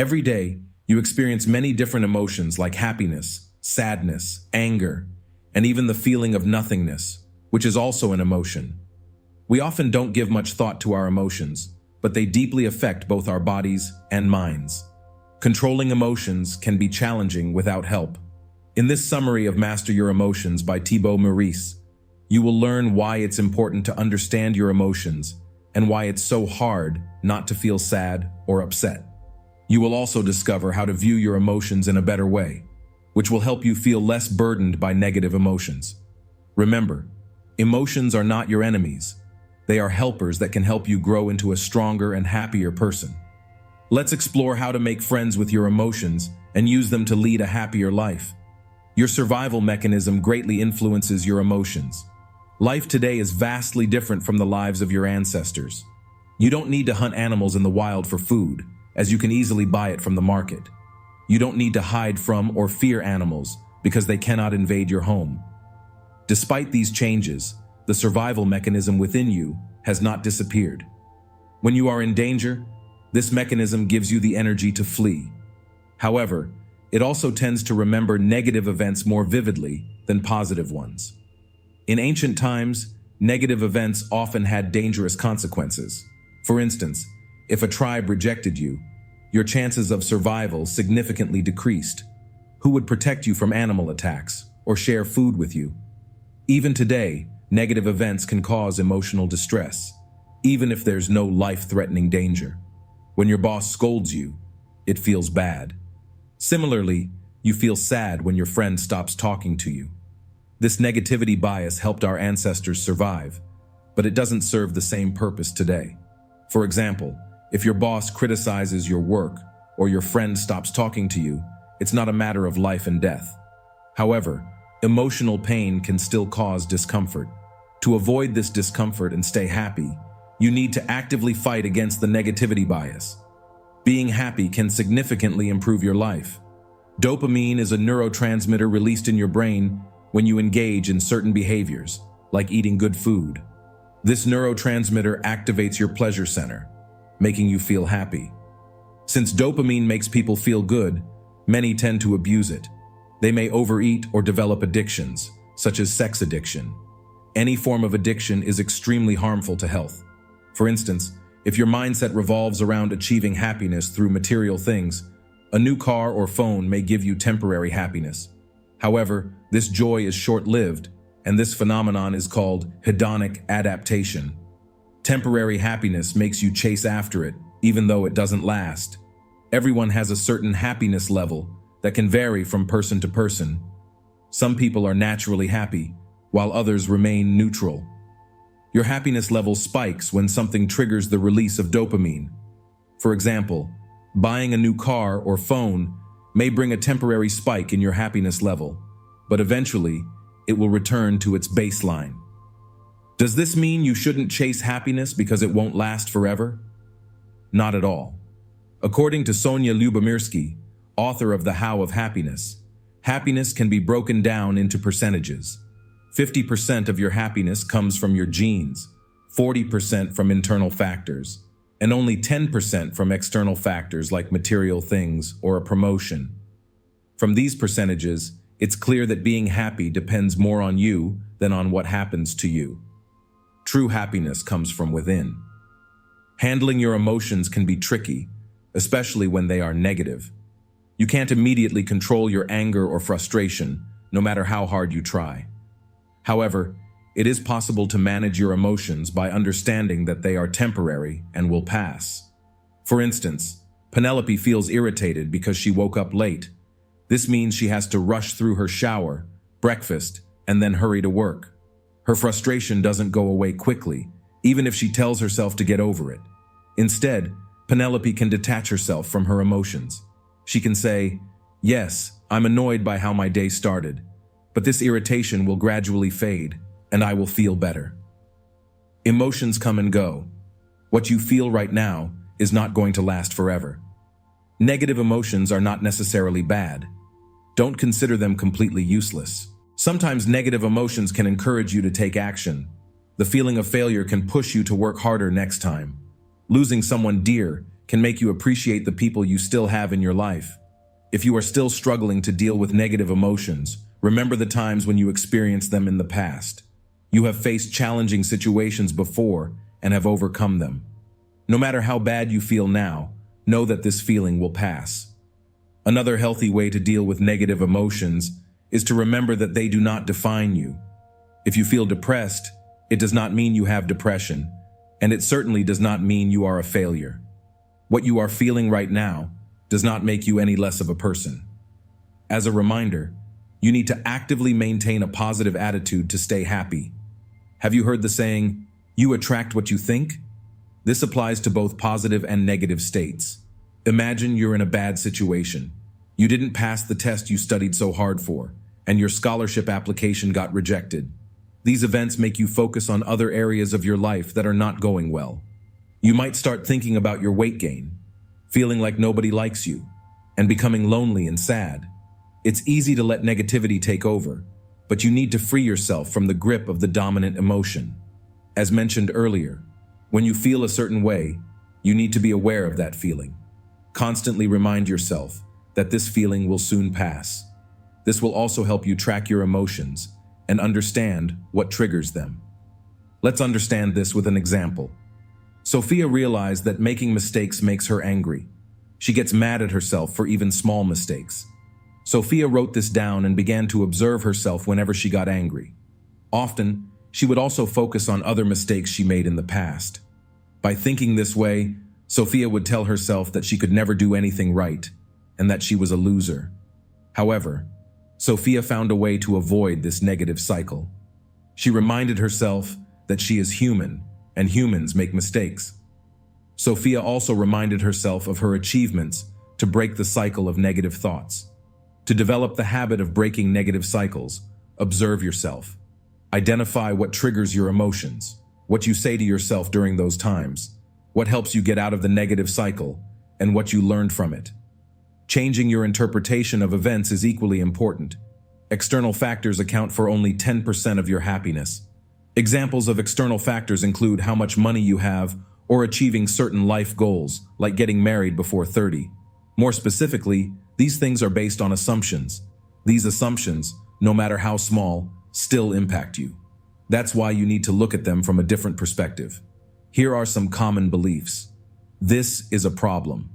Every day, you experience many different emotions like happiness, sadness, anger, and even the feeling of nothingness, which is also an emotion. We often don't give much thought to our emotions, but they deeply affect both our bodies and minds. Controlling emotions can be challenging without help. In this summary of Master Your Emotions by Thibaut Maurice, you will learn why it's important to understand your emotions and why it's so hard not to feel sad or upset. You will also discover how to view your emotions in a better way, which will help you feel less burdened by negative emotions. Remember, emotions are not your enemies. They are helpers that can help you grow into a stronger and happier person. Let's explore how to make friends with your emotions and use them to lead a happier life. Your survival mechanism greatly influences your emotions. Life today is vastly different from the lives of your ancestors. You don't need to hunt animals in the wild for food, as you can easily buy it from the market. You don't need to hide from or fear animals because they cannot invade your home. Despite these changes, the survival mechanism within you has not disappeared. When you are in danger, this mechanism gives you the energy to flee. However, it also tends to remember negative events more vividly than positive ones. In ancient times, negative events often had dangerous consequences. For instance, if a tribe rejected you, your chances of survival significantly decreased. Who would protect you from animal attacks or share food with you? Even today, negative events can cause emotional distress, even if there's no life-threatening danger. When your boss scolds you, it feels bad. Similarly, you feel sad when your friend stops talking to you. This negativity bias helped our ancestors survive, but it doesn't serve the same purpose today. For example, if your boss criticizes your work or your friend stops talking to you, it's not a matter of life and death. However, emotional pain can still cause discomfort. To avoid this discomfort and stay happy, you need to actively fight against the negativity bias. Being happy can significantly improve your life. Dopamine is a neurotransmitter released in your brain when you engage in certain behaviors, like eating good food. This neurotransmitter activates your pleasure center, making you feel happy. Since dopamine makes people feel good, many tend to abuse it. They may overeat or develop addictions, such as sex addiction. Any form of addiction is extremely harmful to health. For instance, if your mindset revolves around achieving happiness through material things, a new car or phone may give you temporary happiness. However, this joy is short-lived, and this phenomenon is called hedonic adaptation. Temporary happiness makes you chase after it, even though it doesn't last. Everyone has a certain happiness level that can vary from person to person. Some people are naturally happy, while others remain neutral. Your happiness level spikes when something triggers the release of dopamine. For example, buying a new car or phone may bring a temporary spike in your happiness level, but eventually it will return to its baseline. Does this mean you shouldn't chase happiness because it won't last forever? Not at all. According to Sonia Lyubomirsky, author of The How of Happiness, happiness can be broken down into percentages. 50% of your happiness comes from your genes, 40% from internal factors, and only 10% from external factors like material things or a promotion. From these percentages, it's clear that being happy depends more on you than on what happens to you. True happiness comes from within. Handling your emotions can be tricky, especially when they are negative. You can't immediately control your anger or frustration, no matter how hard you try. However, it is possible to manage your emotions by understanding that they are temporary and will pass. For instance, Penelope feels irritated because she woke up late. This means she has to rush through her shower, breakfast, and then hurry to work. Her frustration doesn't go away quickly, even if she tells herself to get over it. Instead, Penelope can detach herself from her emotions. She can say, "Yes, I'm annoyed by how my day started, but this irritation will gradually fade, and I will feel better." Emotions come and go. What you feel right now is not going to last forever. Negative emotions are not necessarily bad. Don't consider them completely useless. Sometimes negative emotions can encourage you to take action. The feeling of failure can push you to work harder next time. Losing someone dear can make you appreciate the people you still have in your life. If you are still struggling to deal with negative emotions, remember the times when you experienced them in the past. You have faced challenging situations before and have overcome them. No matter how bad you feel now, know that this feeling will pass. Another healthy way to deal with negative emotions is to remember that they do not define you. If you feel depressed, it does not mean you have depression, and it certainly does not mean you are a failure. What you are feeling right now does not make you any less of a person. As a reminder, you need to actively maintain a positive attitude to stay happy. Have you heard the saying, "You attract what you think"? This applies to both positive and negative states. Imagine you're in a bad situation. You didn't pass the test you studied so hard for, and your scholarship application got rejected. These events make you focus on other areas of your life that are not going well. You might start thinking about your weight gain, feeling like nobody likes you, and becoming lonely and sad. It's easy to let negativity take over, but you need to free yourself from the grip of the dominant emotion. As mentioned earlier, when you feel a certain way, you need to be aware of that feeling. Constantly remind yourself that this feeling will soon pass. This will also help you track your emotions and understand what triggers them. Let's understand this with an example. Sophia realized that making mistakes makes her angry. She gets mad at herself for even small mistakes. Sophia wrote this down and began to observe herself whenever she got angry. Often, she would also focus on other mistakes she made in the past. By thinking this way, Sophia would tell herself that she could never do anything right and that she was a loser. However, Sophia found a way to avoid this negative cycle. She reminded herself that she is human and humans make mistakes. Sophia also reminded herself of her achievements to break the cycle of negative thoughts. To develop the habit of breaking negative cycles, observe yourself. Identify what triggers your emotions, what you say to yourself during those times, what helps you get out of the negative cycle, and what you learned from it. Changing your interpretation of events is equally important. External factors account for only 10% of your happiness. Examples of external factors include how much money you have or achieving certain life goals, like getting married before 30. More specifically, these things are based on assumptions. These assumptions, no matter how small, still impact you. That's why you need to look at them from a different perspective. Here are some common beliefs. This is a problem.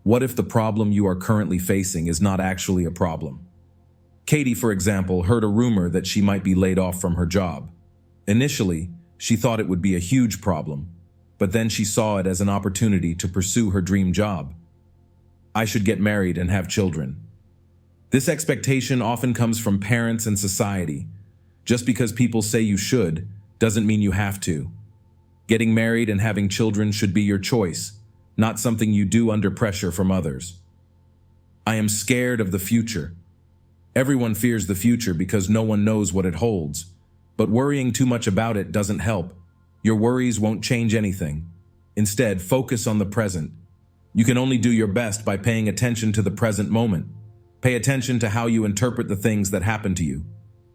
What if the problem you are currently facing is not actually a problem? Katie, for example, heard a rumor that she might be laid off from her job. Initially, she thought it would be a huge problem, but then she saw it as an opportunity to pursue her dream job. I should get married and have children. This expectation often comes from parents and society. Just because people say you should, doesn't mean you have to. Getting married and having children should be your choice, not something you do under pressure from others. I am scared of the future. Everyone fears the future because no one knows what it holds. But worrying too much about it doesn't help. Your worries won't change anything. Instead, focus on the present. You can only do your best by paying attention to the present moment. Pay attention to how you interpret the things that happen to you.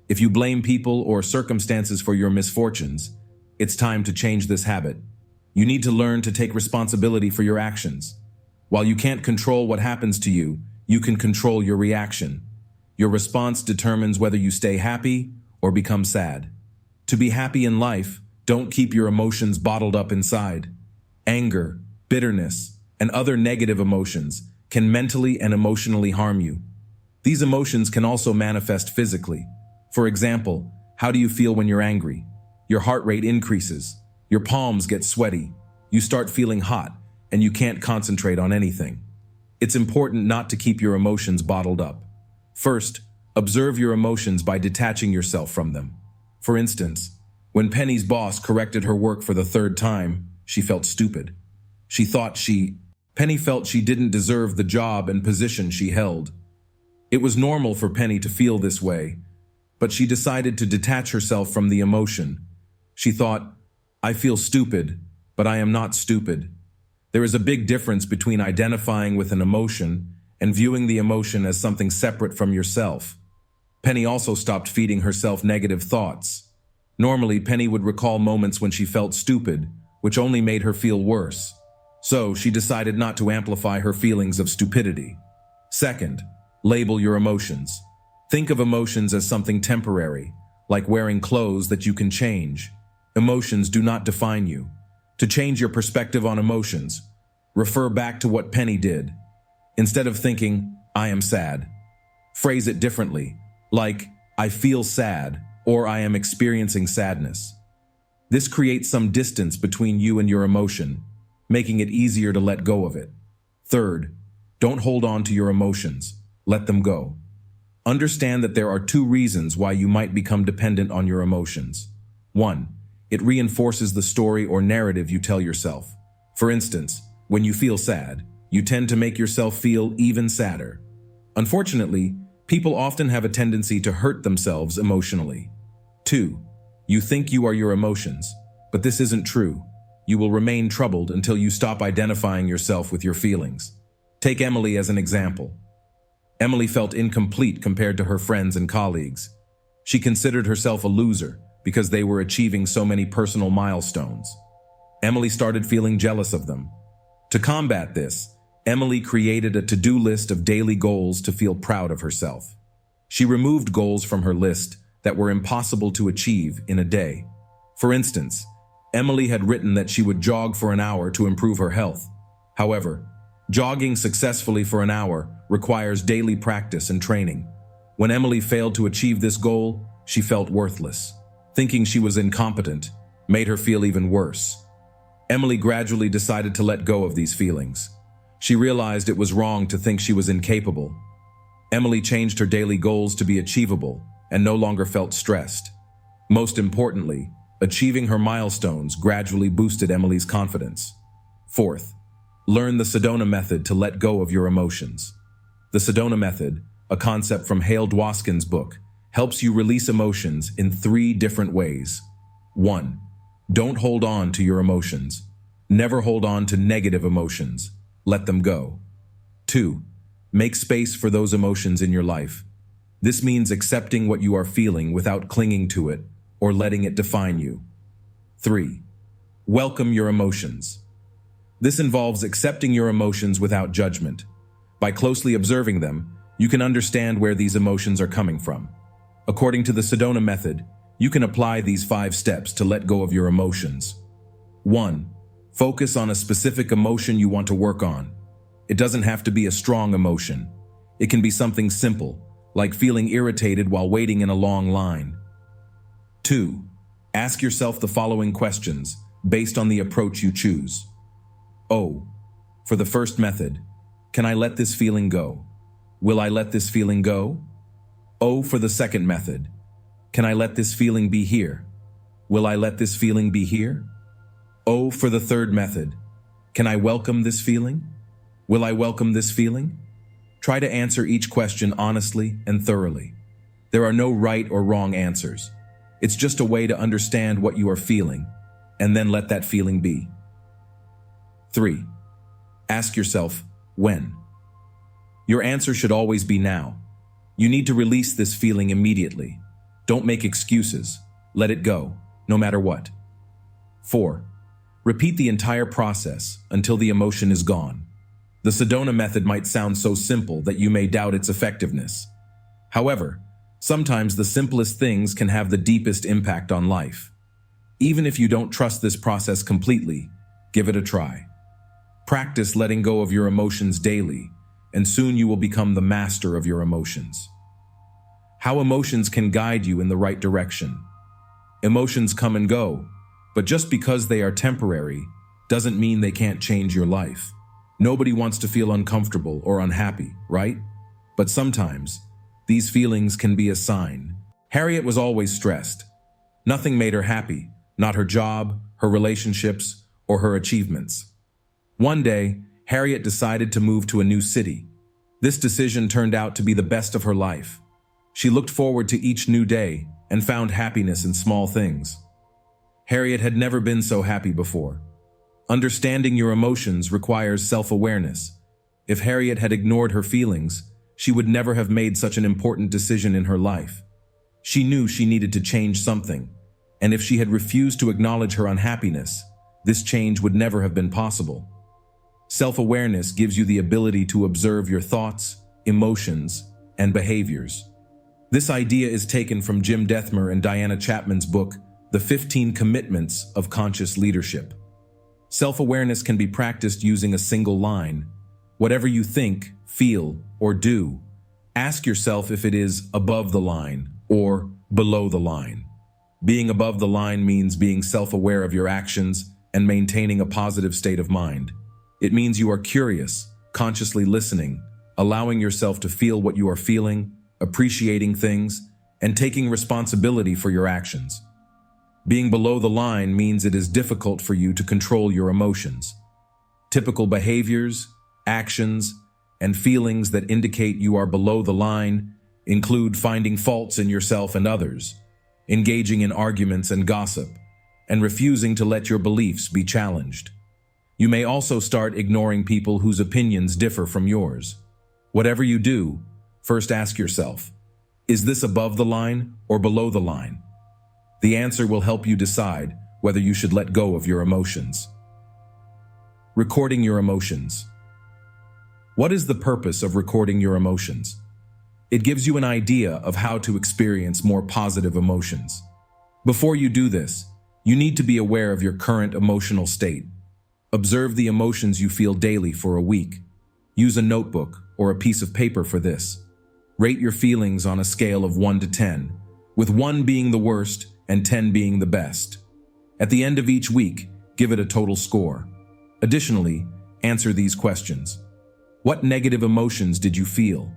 If you blame people or circumstances for your misfortunes, it's time to change this habit. You need to learn to take responsibility for your actions. While you can't control what happens to you, you can control your reaction. Your response determines whether you stay happy or become sad. To be happy in life, don't keep your emotions bottled up inside. Anger, bitterness, and other negative emotions can mentally and emotionally harm you. These emotions can also manifest physically. For example, how do you feel when you're angry? Your heart rate increases, your palms get sweaty, you start feeling hot, and you can't concentrate on anything. It's important not to keep your emotions bottled up. First, observe your emotions by detaching yourself from them. For instance, when Penny's boss corrected her work for the third time, she felt stupid. Penny felt she didn't deserve the job and position she held. It was normal for Penny to feel this way, but she decided to detach herself from the emotion. She thought, I feel stupid, but I am not stupid. There is a big difference between identifying with an emotion and viewing the emotion as something separate from yourself. Penny also stopped feeding herself negative thoughts. Normally, Penny would recall moments when she felt stupid, which only made her feel worse. So she decided not to amplify her feelings of stupidity. Second, label your emotions. Think of emotions as something temporary, like wearing clothes that you can change. Emotions do not define you. To change your perspective on emotions, refer back to what Penny did. Instead of thinking, I am sad, phrase it differently, like, I feel sad, or I am experiencing sadness. This creates some distance between you and your emotion, making it easier to let go of it. Third, don't hold on to your emotions. Let them go. Understand that there are two reasons why you might become dependent on your emotions. 1. It reinforces the story or narrative you tell yourself. For instance, when you feel sad, you tend to make yourself feel even sadder. Unfortunately, people often have a tendency to hurt themselves emotionally. 2. You think you are your emotions, but this isn't true. You will remain troubled until you stop identifying yourself with your feelings. Take Emily as an example. Emily felt incomplete compared to her friends and colleagues. She considered herself a loser because they were achieving so many personal milestones. Emily started feeling jealous of them. To combat this, Emily created a to-do list of daily goals to feel proud of herself. She removed goals from her list that were impossible to achieve in a day. For instance, Emily had written that she would jog for an hour to improve her health. However, jogging successfully for an hour requires daily practice and training. When Emily failed to achieve this goal, she felt worthless. Thinking she was incompetent made her feel even worse. Emily gradually decided to let go of these feelings. She realized it was wrong to think she was incapable. Emily changed her daily goals to be achievable and no longer felt stressed. Most importantly, achieving her milestones gradually boosted Emily's confidence. Fourth, learn the Sedona method to let go of your emotions. The Sedona method, a concept from Hale Dwoskin's book, helps you release emotions in 3 different ways. 1. Don't hold on to your emotions. Never hold on to negative emotions. Let them go. 2. Make space for those emotions in your life. This means accepting what you are feeling without clinging to it or letting it define you. 3. Welcome your emotions. This involves accepting your emotions without judgment. By closely observing them, you can understand where these emotions are coming from. According to the Sedona method, you can apply these 5 steps to let go of your emotions. 1. Focus on a specific emotion you want to work on. It doesn't have to be a strong emotion. It can be something simple, like feeling irritated while waiting in a long line. 2. Ask yourself the following questions based on the approach you choose. O. For the first method, can I let this feeling go? Will I let this feeling go? O for the second method, can I let this feeling be here? Will I let this feeling be here? O for the third method, can I welcome this feeling? Will I welcome this feeling? Try to answer each question honestly and thoroughly. There are no right or wrong answers. It's just a way to understand what you are feeling, and then let that feeling be. 3. Ask yourself, when? Your answer should always be now. You need to release this feeling immediately. Don't make excuses. Let it go, no matter what. 4. Repeat the entire process until the emotion is gone. The Sedona method might sound so simple that you may doubt its effectiveness. However, sometimes the simplest things can have the deepest impact on life. Even if you don't trust this process completely, give it a try. Practice letting go of your emotions daily, and soon you will become the master of your emotions. How emotions can guide you in the right direction. Emotions come and go, but just because they are temporary doesn't mean they can't change your life. Nobody wants to feel uncomfortable or unhappy, right? But sometimes, these feelings can be a sign. Harriet was always stressed. Nothing made her happy, not her job, her relationships, or her achievements. One day, Harriet decided to move to a new city. This decision turned out to be the best of her life. She looked forward to each new day and found happiness in small things. Harriet had never been so happy before. Understanding your emotions requires self-awareness. If Harriet had ignored her feelings, she would never have made such an important decision in her life. She knew she needed to change something, and if she had refused to acknowledge her unhappiness, this change would never have been possible. Self-awareness gives you the ability to observe your thoughts, emotions, and behaviors. This idea is taken from Jim Dethmer and Diana Chapman's book, The 15 Commitments of Conscious Leadership. Self-awareness can be practiced using a single line. Whatever you think, feel, or do, ask yourself if it is above the line or below the line. Being above the line means being self-aware of your actions and maintaining a positive state of mind. It means you are curious, consciously listening, allowing yourself to feel what you are feeling, appreciating things, and taking responsibility for your actions. Being below the line means it is difficult for you to control your emotions. Typical behaviors, actions, and feelings that indicate you are below the line include finding faults in yourself and others, engaging in arguments and gossip, and refusing to let your beliefs be challenged. You may also start ignoring people whose opinions differ from yours. Whatever you do, first ask yourself, is this above the line or below the line? The answer will help you decide whether you should let go of your emotions. Recording your emotions. What is the purpose of recording your emotions? It gives you an idea of how to experience more positive emotions. Before you do this, you need to be aware of your current emotional state. Observe the emotions you feel daily for a week. Use a notebook or a piece of paper for this. Rate your feelings on a scale of 1 to 10, with 1 being the worst and 10 being the best. At the end of each week, give it a total score. Additionally, answer these questions. What negative emotions did you feel?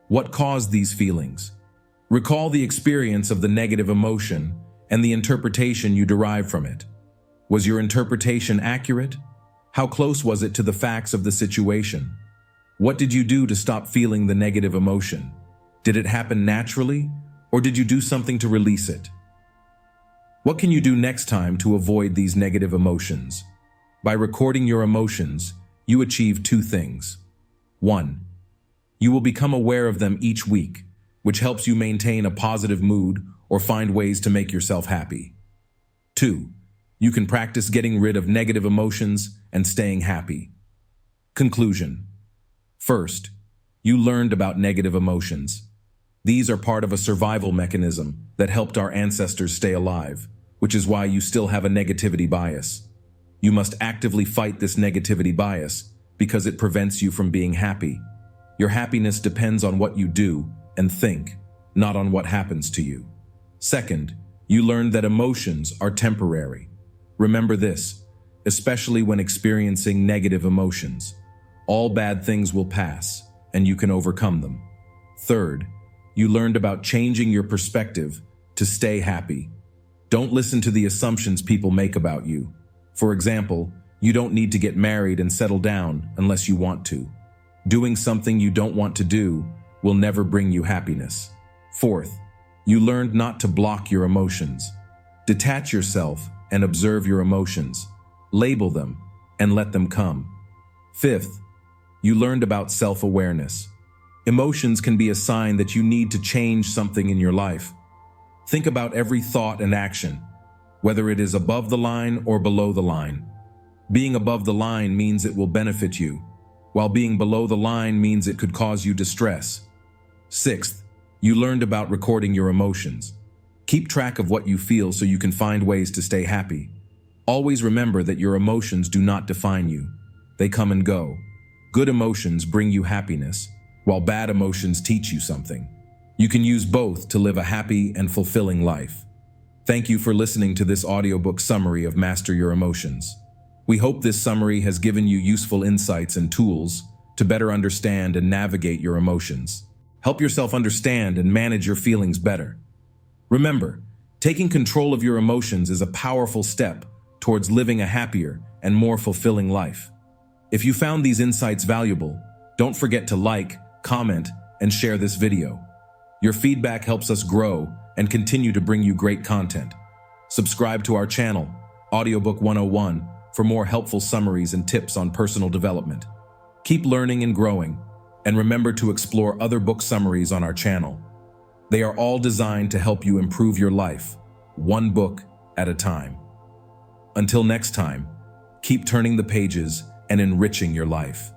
What caused these feelings? Recall the experience of the negative emotion and the interpretation you derived from it. Was your interpretation accurate? How close was it to the facts of the situation? What did you do to stop feeling the negative emotion? Did it happen naturally, or did you do something to release it? What can you do next time to avoid these negative emotions? By recording your emotions, you achieve 2 things. 1. You will become aware of them each week, which helps you maintain a positive mood or find ways to make yourself happy. 2. You can practice getting rid of negative emotions and staying happy. Conclusion. First, you learned about negative emotions. These are part of a survival mechanism that helped our ancestors stay alive, which is why you still have a negativity bias. You must actively fight this negativity bias because it prevents you from being happy. Your happiness depends on what you do and think, not on what happens to you. Second, you learned that emotions are temporary. Remember this, especially when experiencing negative emotions. All bad things will pass, and you can overcome them. Third, you learned about changing your perspective to stay happy. Don't listen to the assumptions people make about you. For example, you don't need to get married and settle down unless you want to. Doing something you don't want to do will never bring you happiness. Fourth, you learned not to block your emotions. Detach yourself and observe your emotions. Label them and let them come. Fifth, you learned about self-awareness. Emotions can be a sign that you need to change something in your life. Think about every thought and action, whether it is above the line or below the line. Being above the line means it will benefit you, while being below the line means it could cause you distress. Sixth, you learned about recording your emotions. Keep track of what you feel so you can find ways to stay happy. Always remember that your emotions do not define you. They come and go. Good emotions bring you happiness, while bad emotions teach you something. You can use both to live a happy and fulfilling life. Thank you for listening to this audiobook summary of Master Your Emotions. We hope this summary has given you useful insights and tools to better understand and navigate your emotions. Help yourself understand and manage your feelings better. Remember, taking control of your emotions is a powerful step towards living a happier and more fulfilling life. If you found these insights valuable, don't forget to like, comment, and share this video. Your feedback helps us grow and continue to bring you great content. Subscribe to our channel, Audiobook 101, for more helpful summaries and tips on personal development. Keep learning and growing, and remember to explore other book summaries on our channel. They are all designed to help you improve your life, one book at a time. Until next time, keep turning the pages and enriching your life.